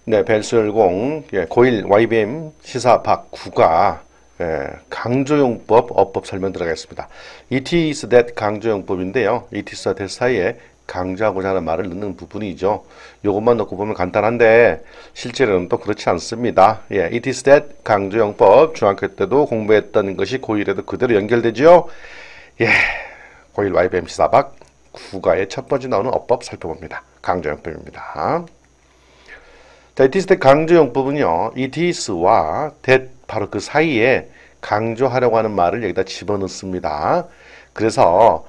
네, 벨설공 고1 YBM 시사 박 9가 강조용법 어법 설명 들어가겠습니다. It is that 강조용법인데요. It is that 사이에 강조하고자 하는 말을 넣는 부분이죠. 요것만 넣고 보면 간단한데 실제로는 또 그렇지 않습니다. It is that 강조용법 중학교 때도 공부했던 것이 고1에도 그대로 연결되죠. 고1 YBM 시사 박 9가의 첫 번째 나오는 어법 살펴봅니다. 강조용법입니다. 자, it is that 강조용법은요, it is와 that 바로 그 사이에 강조하려고 하는 말을 여기다 집어넣습니다. 그래서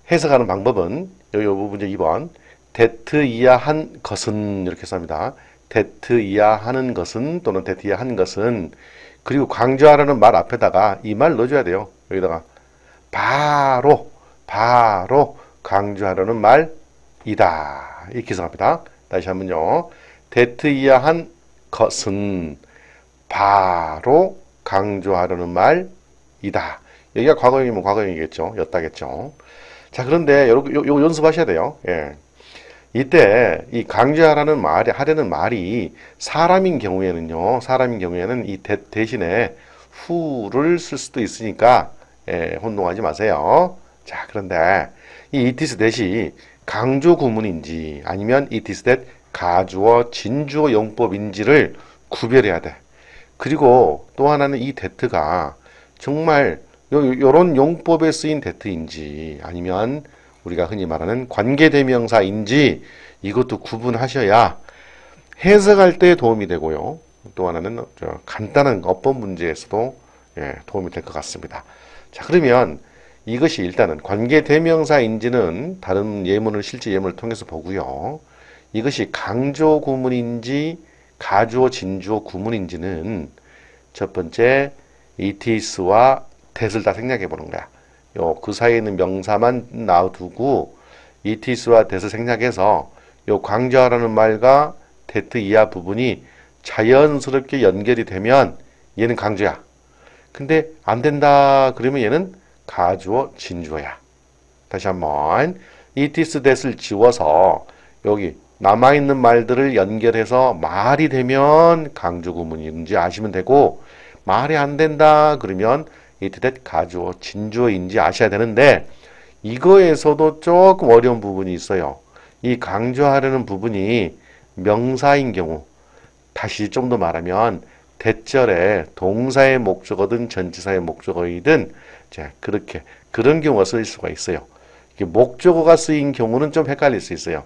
해석하는 방법은 요 부분 이제 2번 that 이하한 것은 이렇게 씁니다. that 이하하는 것은 또는 that 이하한 것은 그리고 강조하려는 말 앞에다가 이 말 넣어줘야 돼요. 여기다가 바로 강조하려는 말이다. 이렇게 해석합니다. 다시 한번요. that 이하한 것은 바로 강조하려는 말이다. 여기가 과거형이면 과거형이겠죠. 였다겠죠. 자, 그런데 요거 연습하셔야 돼요. 이때 이 강조하라는 말이 하려는 말이 사람인 경우에는 이 that 대신에 who를 쓸 수도 있으니까 혼동하지 마세요. 자, 그런데 이 it is that이 강조 구문인지 아니면 it is that 가주어 진주어 용법인지를 구별해야 돼. 그리고 또 하나는 이 that가 정말 요런 용법에 쓰인 that인지 아니면 우리가 흔히 말하는 관계대명사인지 이것도 구분하셔야 해석할 때 도움이 되고요. 또 하나는 간단한 어법 문제에서도 도움이 될 것 같습니다. 자, 그러면 이것이 일단은 관계대명사인지는 다른 예문을 실제 예문을 통해서 보고요. 이것이 강조 구문인지 가주어 진주어 구문인지는 첫 번째 it is와 that을 다 생략해 보는 거야. 그 사이에 있는 명사만 놔두고 it is와 that을 생략해서 요 강조하라는 말과 that 이하 부분이 자연스럽게 연결이 되면 얘는 강조야. 근데 안 된다 그러면 얘는 가주어 진주어야. 다시 한번 it is that을 지워서 여기 남아있는 말들을 연결해서 말이 되면 강조 구문인지 아시면 되고 말이 안 된다 그러면 it that 가주어 진주어인지 아셔야 되는데 이거에서도 조금 어려운 부분이 있어요. 이 강조하려는 부분이 명사인 경우 다시 좀 더 말하면 대절에 동사의 목적어든 전치사의 목적어이든 그렇게 그런 경우가 쓰일 수가 있어요. 목적어가 쓰인 경우는 좀 헷갈릴 수 있어요.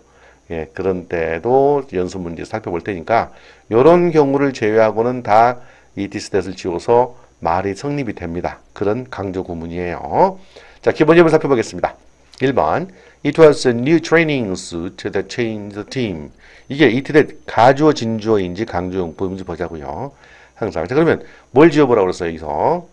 그런 때도 연습 문제 살펴볼 테니까 이런 경우를 제외하고는 다 it is that을 지워서 말이 성립이 됩니다. 그런 강조 구문이에요. 자, 기본 예문 살펴보겠습니다. 1번 It was a new training suit that changed the team. 이게 it that 가주어 진주어인지 강조용법인지 보자고요. 항상. 자, 그러면 뭘 지워보라고 그랬어요?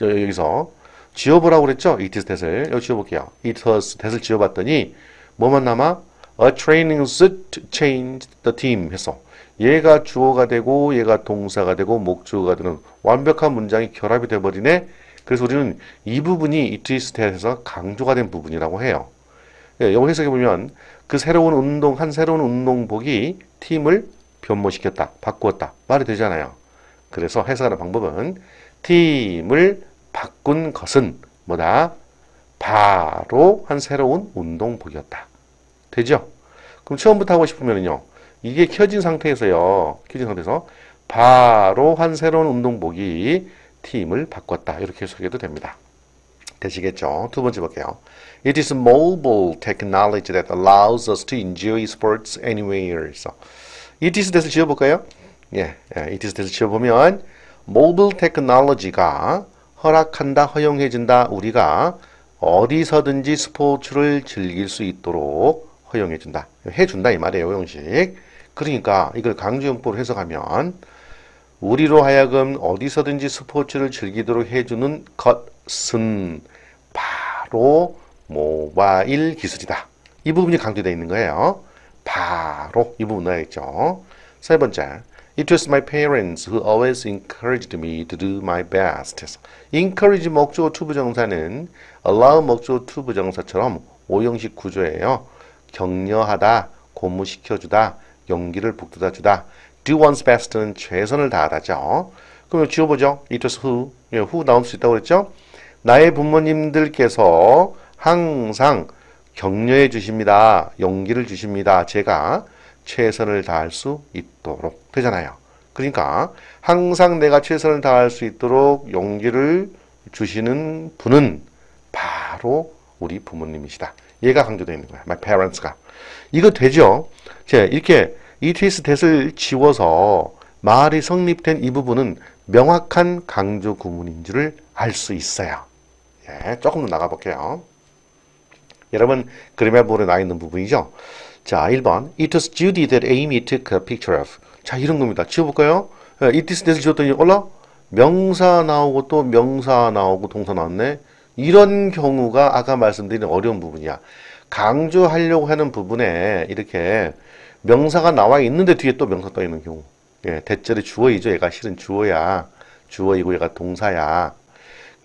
여기서 지워보라고 그랬죠? it is that을 여기 지워볼게요. it was that을 지워봤더니 뭐만 남아? A training suit changed the team 했어. 얘가 주어가 되고 얘가 동사가 되고 목적어가 되는 완벽한 문장이 결합이 돼버리네. 그래서 우리는 이 부분이 it is that에서 강조가 된 부분이라고 해요. 여기 해석해보면 그 새로운 운동복이 팀을 변모시켰다, 바꾸었다 말이 되잖아요. 그래서 해석하는 방법은 팀을 바꾼 것은 뭐다? 바로 한 새로운 운동복이었다. 되죠? 그럼 처음부터 하고 싶으면요. 이게 켜진 상태에서 바로 한 새로운 운동복이 팀을 바꿨다. 이렇게 해석해도 됩니다. 되시겠죠? 두 번째 볼게요. It is mobile technology that allows us to enjoy sports anywhere. it is that을 지워볼까요? it is that을 지워보면 mobile technology가 허락한다, 허용해준다. 우리가 어디서든지 스포츠를 즐길 수 있도록 허용해준다. 해준다 이 말이에요. 형식. 그러니까 이걸 강조용법으로 해석하면 우리로 하여금 어디서든지 스포츠를 즐기도록 해주는 것은 바로 모바일 기술이다. 이 부분이 강조되어 있는 거예요. 바로 이 부분 넣어야겠죠. 세 번째, It was my parents who always encouraged me to do my best. encourage 목적어 투부정사는 allow 목적어 투부정사처럼 오형식 구조예요. 격려하다, 고무시켜주다, 용기를 북돋아 주다. do one's best는 최선을 다하다죠. 그럼 지워보죠. it was who. 예, who 나올 수 있다고 그랬죠. 나의 부모님들께서 항상 격려해 주십니다. 용기를 주십니다. 제가 최선을 다할 수 있도록 되잖아요. 그러니까 항상 내가 최선을 다할 수 있도록 용기를 주시는 분은 바로 우리 부모님이시다. 얘가 강조되어 있는 거야. My parents가. 이거 되죠? 자, 이렇게 it is that을 지워서 말이 성립된 이 부분은 명확한 강조 구문인 줄을 알 수 있어요. 예, 조금 더 나가볼게요. 여러분 그림에 보러 나와 있는 부분이죠. 자, 1번 It was Judy that Amy took a picture of. 자, 이런 겁니다. 지워볼까요? 예, it is that을 지웠더니 올라 명사 나오고 또 명사 나오고 동사 나왔네. 이런 경우가 아까 말씀드린 어려운 부분이야. 강조하려고 하는 부분에 이렇게 명사가 나와 있는데 뒤에 또 명사 떠 있는 경우. 예, 대절의 주어이죠. 얘가 실은 주어야. 주어이고 얘가 동사야.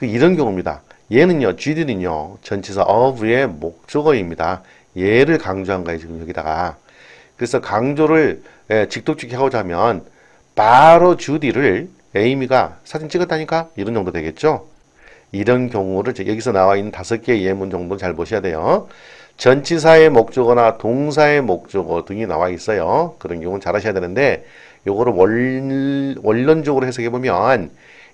이런 경우입니다. 얘는요, G들은요, 전치사 of의 목적어입니다. 얘를 강조한 거예요, 지금 여기다가. 그래서 강조를 직독직히 하고자 하면 바로 주디를 에이미가 사진 찍었다니까? 이런 정도 되겠죠? 이런 경우를 여기서 나와 있는 5개의 예문 정도 잘 보셔야 돼요. 전치사의 목적어나 동사의 목적어 등이 나와 있어요. 그런 경우는 잘 하셔야 되는데 요거를 원론적으로 해석해 보면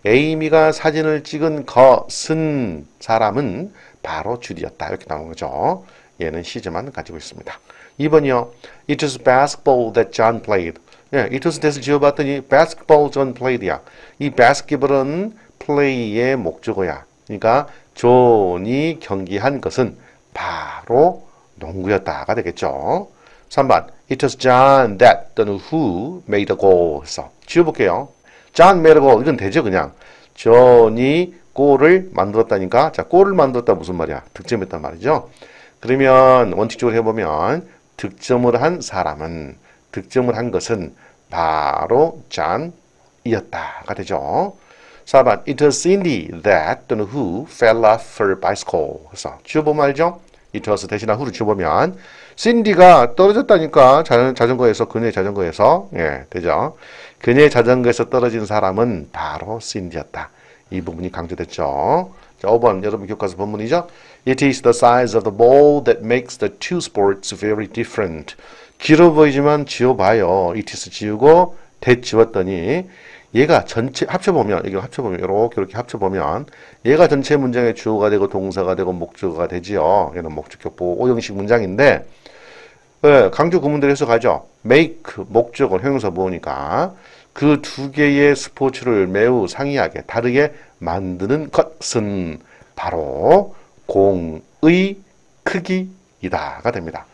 에이미가 사진을 찍은 것은 사람은 바로 주디였다. 이렇게 나온 거죠. 얘는 시제만 가지고 있습니다. 2번이요. It was basketball that John played. 예, it was that을 지워봤더니 basketball John played야. 이 basketball은 play의 목적어야. 그러니까 존이 경기한 것은 바로 농구였다가 되겠죠. 3번 It was John that 또는 who made a goal. 해서 지워볼게요. John made a goal. 이건 되죠 그냥. 존이 골을 만들었다니까. 자, 골을 만들었다 무슨 말이야? 득점했단 말이죠. 그러면 원칙적으로 해보면 득점을 한 사람은 득점을 한 것은 바로 John이었다가 되죠. 4번 It was Cindy that 또는 who fell off her bicycle. 그래서 지워보면 알죠? It was 대신에 who를 지워보면 신디가 떨어졌다니까. 자전거에서 그녀의 자전거에서. 예, 되죠? 그녀의 자전거에서 떨어진 사람은 바로 신디였다. 이 부분이 강조됐죠. 자, 5번 여러분 교과서 본문이죠. It is the size of the ball that makes the two sports very different. 길어 보이지만 지워봐요. It is 지우고 that 지웠더니 얘가 전체 합쳐보면 이렇게 합쳐보면 얘가 전체 문장의 주어가 되고 동사가 되고 목적어가 되지요. 얘는 목적격보 5형식 문장인데 강조 구문대로 해석하죠. make 목적어 형용사 보니까 그 두 개의 스포츠를 매우 상이하게 다르게 만드는 것은 바로 공의 크기이다가 됩니다.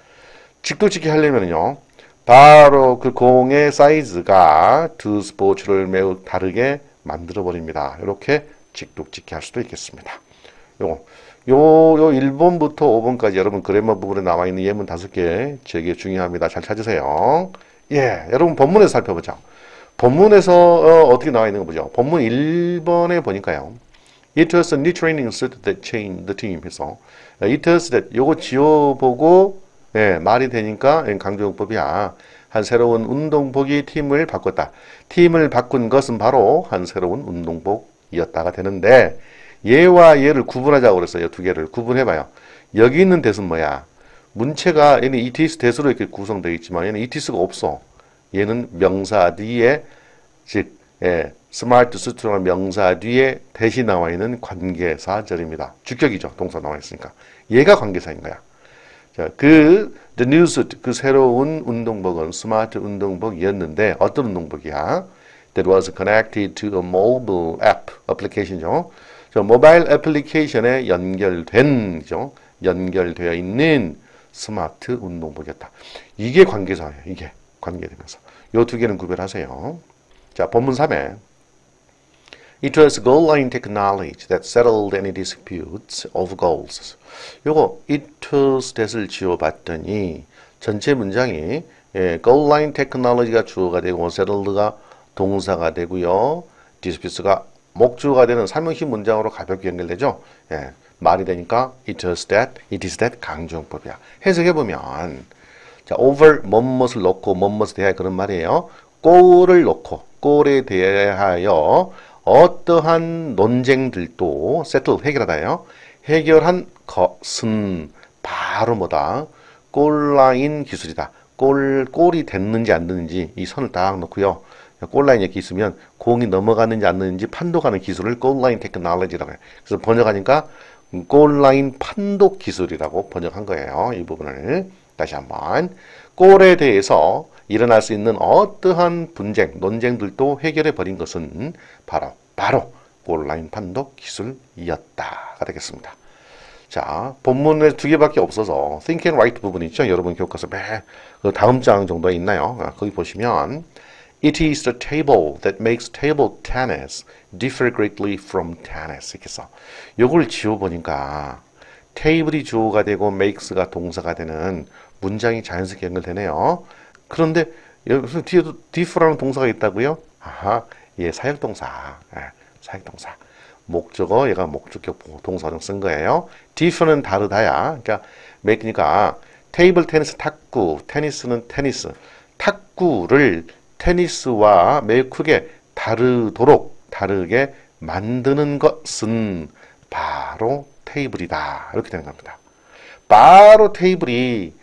직도직히 하려면요. 바로 그 공의 사이즈가 두 스포츠를 매우 다르게 만들어 버립니다. 이렇게 직독직히 할 수도 있겠습니다. 요 1번부터 5번까지 여러분 그래머 부분에 나와 있는 예문 5개 되게 중요합니다. 잘 찾으세요. 예, 여러분 본문에서 살펴보죠. 본문에서 어떻게 나와 있는 거 보죠. 본문 1번에 보니까요. It was a new training suit that changed the team. 해서 it was that 요거 지워보고 예, 말이 되니까 강조용법이야. 한 새로운 운동복이 팀을 바꿨다. 팀을 바꾼 것은 바로 한 새로운 운동복이었다가 되는데 얘와 얘를 구분하자고 그랬어요. 두 개를 구분해봐요. 여기 있는 대수는 뭐야? 문체가 얘는 이티스 대수로 이렇게 구성되어 있지만 얘는 이티스가 없어. 얘는 명사 뒤에 즉 스마트 수트라는 명사 뒤에 대시 나와 있는 관계사절입니다. 주격이죠. 동사 나와 있으니까. 얘가 관계사인 거야. 자, the new suit, 그 새로운 운동복은 스마트 운동복이었는데 어떤 운동복이야? That was connected to a mobile app application이죠. 저 모바일 애플리케이션에 연결되어 있는 스마트 운동복이었다. 이게 관계사예요. 이게 관계되면서. 요 두 개는 구별하세요. 자, 본문 3에 It was goal line technology that settled any disputes of goals. 요거 it was that을 지워봤더니 전체 문장이 goal line technology가 주어가 되고 settled가 동사가 되고요. disputes가 목주어가 되는 삼형식 문장으로 가볍게 연결되죠. 예, 말이 되니까 it is that 강조용법이야. 해석해보면 자, over 뭐뭇을 놓고 뭐뭇에 대하여 그런 말이에요. 꼴을 놓고 꼴에 대하여 어떠한 논쟁들도 settle 해결하다요. 해결한 것은 바로 뭐다? 골라인 기술이다. 골이 됐는지 안 됐는지 이 선을 딱 놓고요. 골라인 이렇게 있으면 공이 넘어가는지 안 넘어가는지 판독하는 기술을 골라인 테크놀로지라고 해요. 그래서 번역하니까 골라인 판독 기술이라고 번역한 거예요. 이 부분을 다시 한번 골에 대해서 일어날 수 있는 어떠한 분쟁, 논쟁들도 해결해 버린 것은 바로 골라인 판독 기술이었다가 되겠습니다. 자, 본문에 두 개밖에 없어서 think and write 부분 있죠. 여러분 교과서 그 다음 장 정도에 있나요? 거기 보시면 It is the table that makes table tennis differ greatly from tennis. 이렇게 써. 요걸 지워보니까 테이블이 주어가 되고 makes가 동사가 되는 문장이 자연스럽게 연결되네요. 그런데 여기서 뒤에도 differ라는 동사가 있다고요? 아하, 예, 사역동사. 예, 사역동사. 목적어, 얘가 목적격 동사로 쓴 거예요. differ는 다르다야. 그러니까 make니까 테이블 테니스 탁구, 테니스는 테니스. 탁구를 테니스와 매우 크게 다르게 만드는 것은 바로 테이블이다. 이렇게 되는 겁니다. 바로 테이블이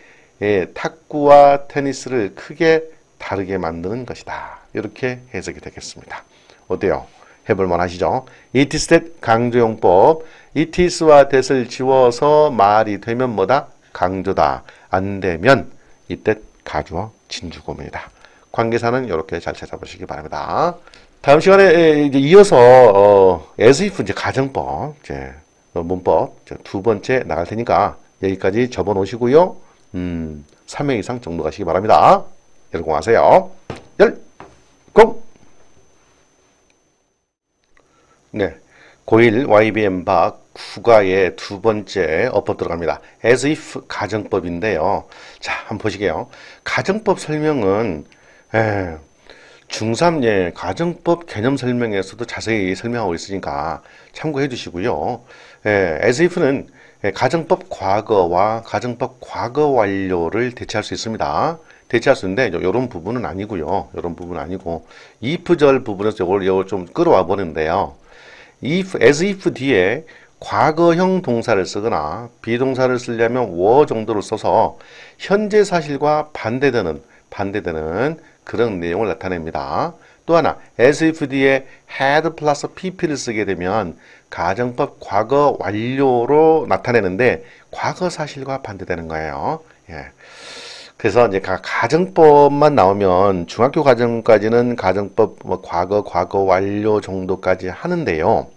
탁구와 테니스를 크게 다르게 만드는 것이다. 이렇게 해석이 되겠습니다. 어때요? 해볼만 하시죠? It is that 강조용법. It is와 that을 지워서 말이 되면 뭐다? 강조다. 안 되면 이때 가주어 진주구문이다. 관계사는 이렇게 잘 찾아보시기 바랍니다. 다음 시간에 이제 이어서 as if 이제 가정법, 이제 문법 두 번째 나갈 테니까 여기까지 접어 놓으시고요. 3회 이상 정도 가시기 바랍니다. 열공하세요. 열공! 네, 고1 YBM 박 국어의 두 번째 어법 들어갑니다. as if 가정법인데요. 자, 한번 보시게요. 가정법 설명은 중3 가정법 개념 설명에서도 자세히 설명하고 있으니까 참고해 주시고요. as if는 가정법 과거와 가정법 과거 완료를 대체할 수 있습니다. 대체할 수 있는데 이런 부분은 아니고요. 이런 부분은 아니고 if절 부분에서 이걸 좀 끌어와 보는데요. as if 뒤에 과거형 동사를 쓰거나 비동사를 쓰려면 워 정도를 써서 현재 사실과 반대되는 그런 내용을 나타냅니다. 또 하나 as if 뒤에 had 플러스 pp를 쓰게 되면 가정법 과거 완료로 나타내는데 과거 사실과 반대되는 거예요. 예. 그래서 이제 가정법만 나오면 중학교 과정까지는 가정법 과거 완료 정도까지 하는데요.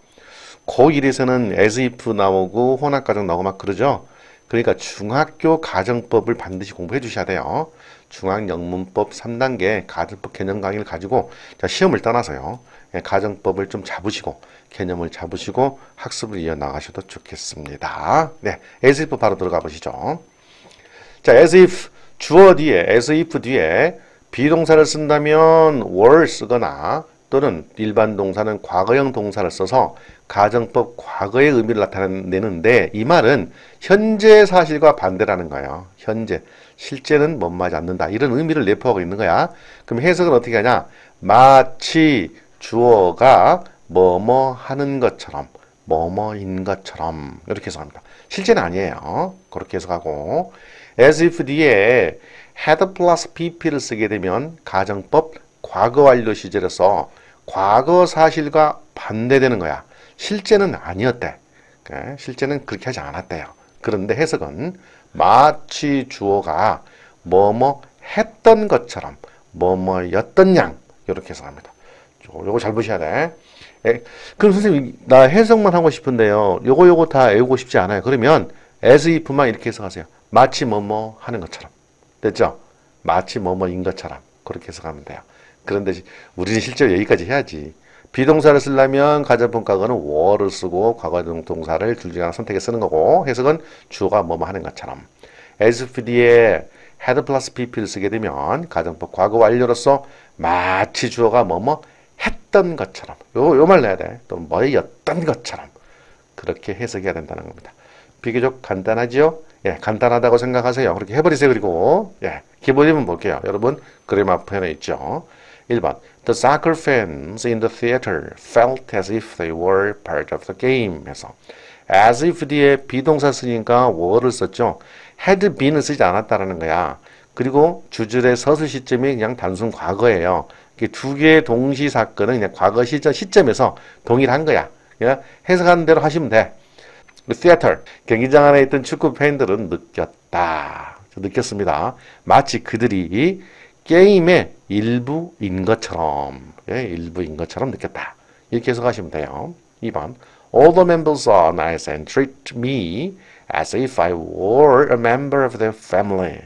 고1에서는 as if 나오고 혼합가정 나오고 막 그러죠. 그러니까 중학교 가정법을 반드시 공부해 주셔야 돼요. 중학영문법 3단계 가정법 개념 강의를 가지고 시험을 떠나서요. 가정법을 좀 잡으시고 개념을 잡으시고 학습을 이어나가셔도 좋겠습니다. 네, as if 바로 들어가 보시죠. 자, as if 주어 뒤에 as if 뒤에 비동사를 쓴다면 were 쓰거나 또는 일반 동사는 과거형 동사를 써서 가정법 과거의 의미를 나타내는데 이 말은 현재 사실과 반대라는 거예요. 현재. 실제는 뭐뭐하지 않는다. 이런 의미를 내포하고 있는 거야. 그럼 해석은 어떻게 하냐? 마치 주어가 뭐뭐 하는 것처럼 뭐뭐인 것처럼 이렇게 해석합니다. 실제는 아니에요. 그렇게 해석하고 as if 뒤에 had 플러스 pp를 쓰게 되면 가정법 과거 완료 시제로서 과거 사실과 반대되는 거야. 실제는 아니었대. 실제는 그렇게 하지 않았대요. 그런데 해석은 마치 주어가 뭐뭐 했던 것처럼 뭐뭐였던 양 이렇게 해석합니다. 요거 잘 보셔야 돼. 그럼 선생님 나 해석만 하고 싶은데요. 요거 다 외우고 싶지 않아요. 그러면 as if만 이렇게 해석하세요. 마치 뭐뭐 하는 것처럼. 됐죠? 마치 뭐뭐인 것처럼 그렇게 해석하면 돼요. 그런데 우리는 실제로 여기까지 해야지. 비동사를 쓰려면 가정법 과거는 were를 쓰고 과거형 동사를 둘 중에 하나 선택해 쓰는 거고 해석은 주어가 뭐뭐 하는 것처럼 as if 뒤에 had 플러스 pp를 쓰게 되면 가정법 과거 완료로서 마치 주어가 뭐뭐 했던 것처럼 요 말 내야 돼. 또 뭐였던 것처럼 그렇게 해석해야 된다는 겁니다. 비교적 간단하지요? 예, 간단하다고 생각하세요. 그렇게 해버리세요. 그리고 예, 기본이면 볼게요. 여러분 그래마 편에 있죠. 1번 The soccer fans in the theater felt as if they were part of the game. 해서 as if 뒤에 비동사 쓰니까 were를 썼죠. had been을 쓰지 않았다라는 거야. 그리고 주절의 서술 시점이 그냥 단순 과거예요. 두 개의 동시 사건은 그냥 과거 시점에서 동일한 거야. 그냥 해석하는 대로 하시면 돼. theater, 경기장 안에 있던 축구 팬들은 느꼈습니다. 마치 그들이 게임의 일부인 것처럼 느꼈다. 이렇게 해석하시면 돼요. 2번 All the members are nice and treat me as if I were a member of their family.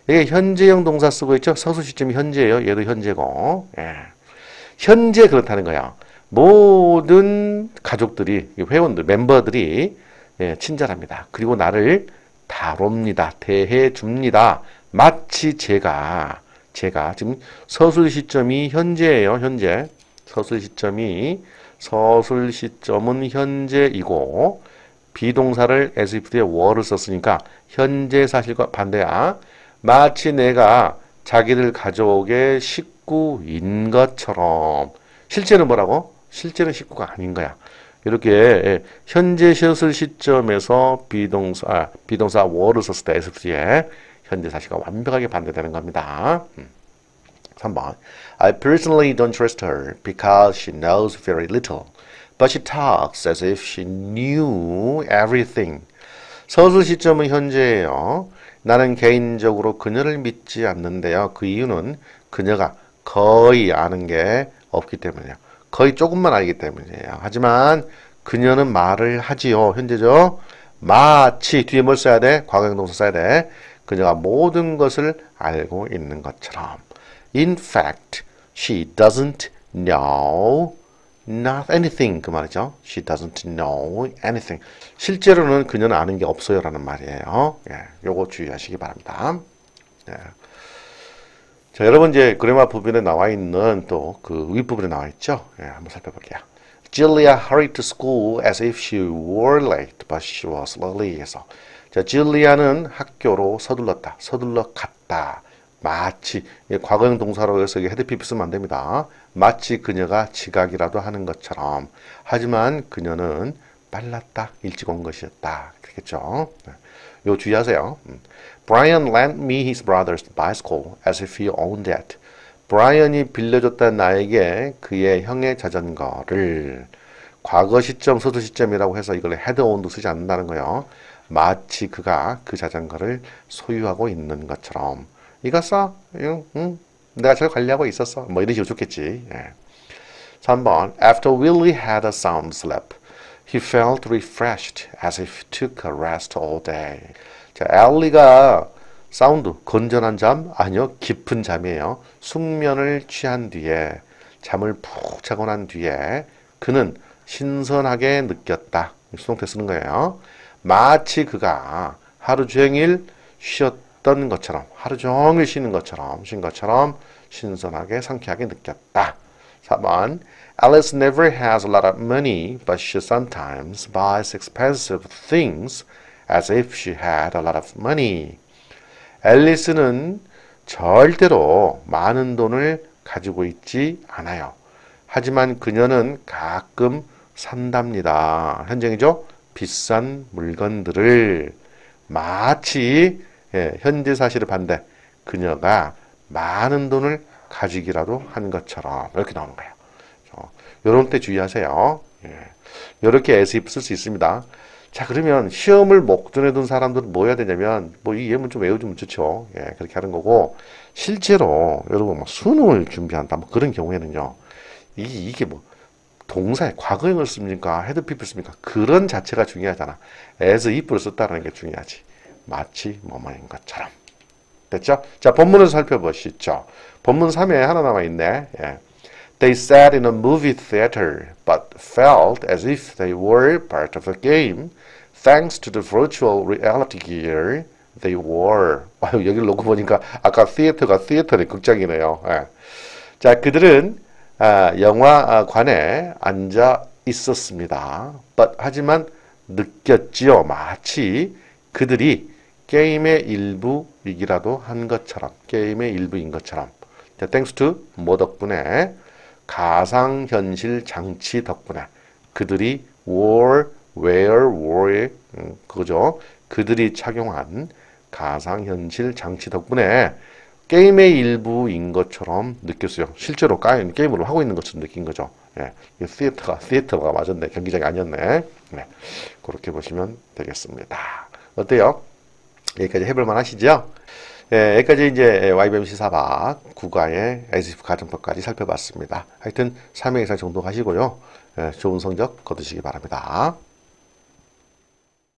이게 현재형 동사 쓰고 있죠. 서술 시점이 현재예요. 얘도 현재고. 예. 현재 그렇다는 거야. 모든 가족들이 회원들 멤버들이 친절합니다. 그리고 나를 다룹니다. 대해줍니다. 마치 제가 지금 서술 시점이 현재예요. 현재. 서술 시점은 현재이고 비동사를 as if 뒤에 were를 썼으니까 현재 사실과 반대야. 마치 내가 자기를 가족의 식구인 것처럼. 실제는 뭐라고? 실제는 식구가 아닌 거야. 이렇게 현재 서술 시점에서 비동사 were를 썼을 때 as if 뒤에 현재 사실과 완벽하게 반대되는 겁니다. 3번 I personally don't trust her because she knows very little, but she talks as if she knew everything. 서술 시점은 현재예요. 나는 개인적으로 그녀를 믿지 않는데요. 그 이유는 그녀가 거의 아는 게 없기 때문이에요. 거의 조금만 알기 때문이에요. 하지만 그녀는 말을 하지요. 현재죠. 마치 뒤에 뭘 써야 돼? 과거형 동사 써야 돼. 그녀가 모든 것을 알고 있는 것처럼. In fact, she doesn't know not anything. 그 말이죠. She doesn't know anything. 실제로는 그녀는 아는 게 없어요 라는 말이에요. 예, 요거 주의하시기 바랍니다. 예. 자, 여러분 이제 그래마 부분에 나와 있는 또 그 윗부분에 나와 있죠. 예, 한번 살펴볼게요. Julia hurried to school as if she were late, but she was early. 해서 자, 줄리아는 학교로 서둘러 갔다. 마치 과거형 동사로 해서 헤드피프 쓰면 안 됩니다. 마치 그녀가 지각이라도 하는 것처럼. 하지만 그녀는 빨랐다. 일찍 온 것이었다. 그렇겠죠. 요 주의하세요. Brian lent me his brother's bicycle as if he owned it. 브라이언이 빌려줬다는 나에게 그의 형의 자전거를 과거 시점, 서술 시점이라고 해서 이걸 had owned도 쓰지 않는다는 거예요. 마치 그가 그 자전거를 소유하고 있는 것처럼. 이거 써? 내가 잘 관리하고 있었어. 뭐 이런 식으로 좋겠지. 예. 3번 After Willie had a sound sleep, he felt refreshed as if he took a rest all day. 자, 엘리가 사운드, 건전한 잠? 아니요, 깊은 잠이에요. 숙면을 취한 뒤에, 잠을 푹 자고 난 뒤에 그는 신선하게 느꼈다. 수동태 쓰는 거예요. 마치 그가 하루 종일 쉬었던 것처럼, 하루 종일 쉰 것처럼 신선하게, 상쾌하게 느꼈다. 4번 Alice never has a lot of money, but she sometimes buys expensive things as if she had a lot of money. 앨리스는 절대로 많은 돈을 가지고 있지 않아요. 하지만 그녀는 가끔 산답니다. 현재이죠? 비싼 물건들을 마치 현재 사실의 반대. 그녀가 많은 돈을 가지기라도 한 것처럼 이렇게 나오는 거예요. 이런 때 주의하세요. 이렇게 as if 쓸 수 있습니다. 자, 그러면 시험을 목전에 둔 사람들은 뭐 해야 되냐면 이 예문 좀 외워주면 좋죠. 그렇게 하는 거고 실제로 여러분 뭐 수능을 준비한다 뭐 그런 경우에는요. 이게 뭐 동사에 과거형을 씁니까? 헤드피플 씁니까? 그런 자체가 중요하잖아. as if를 썼다는 게 중요하지. 마치 뭐뭐인 것처럼. 됐죠? 자, 본문을 살펴보시죠. 본문 3에 하나 남아있네. They sat in a movie theater but felt as if they were part of a game thanks to the virtual reality gear they wore. 여기를 놓고 보니까 아까 theater네. 극장이네요. 자, 그들은 영화관에 앉아 있었습니다. 하지만 느꼈지요. 마치 그들이 게임의 일부이기라도 한 것처럼, 게임의 일부인 것처럼. 자, thanks to 뭐 덕분에? 가상현실 장치 덕분에. 그들이 were 그거죠. 그들이 착용한 가상현실 장치 덕분에 게임의 일부인 것처럼 느꼈어요. 실제로 게임을 하고 있는 것처럼 느낀 거죠. 예, 시애터가 맞았네. 경기장이 아니었네. 네, 그렇게 보시면 되겠습니다. 어때요? 여기까지 해볼만 하시죠? 예, 여기까지 이제 YBM 시사박 국가의 as 가정법까지 살펴봤습니다. 하여튼 3회 이상 정도 하시고요. 예, 좋은 성적 거두시기 바랍니다.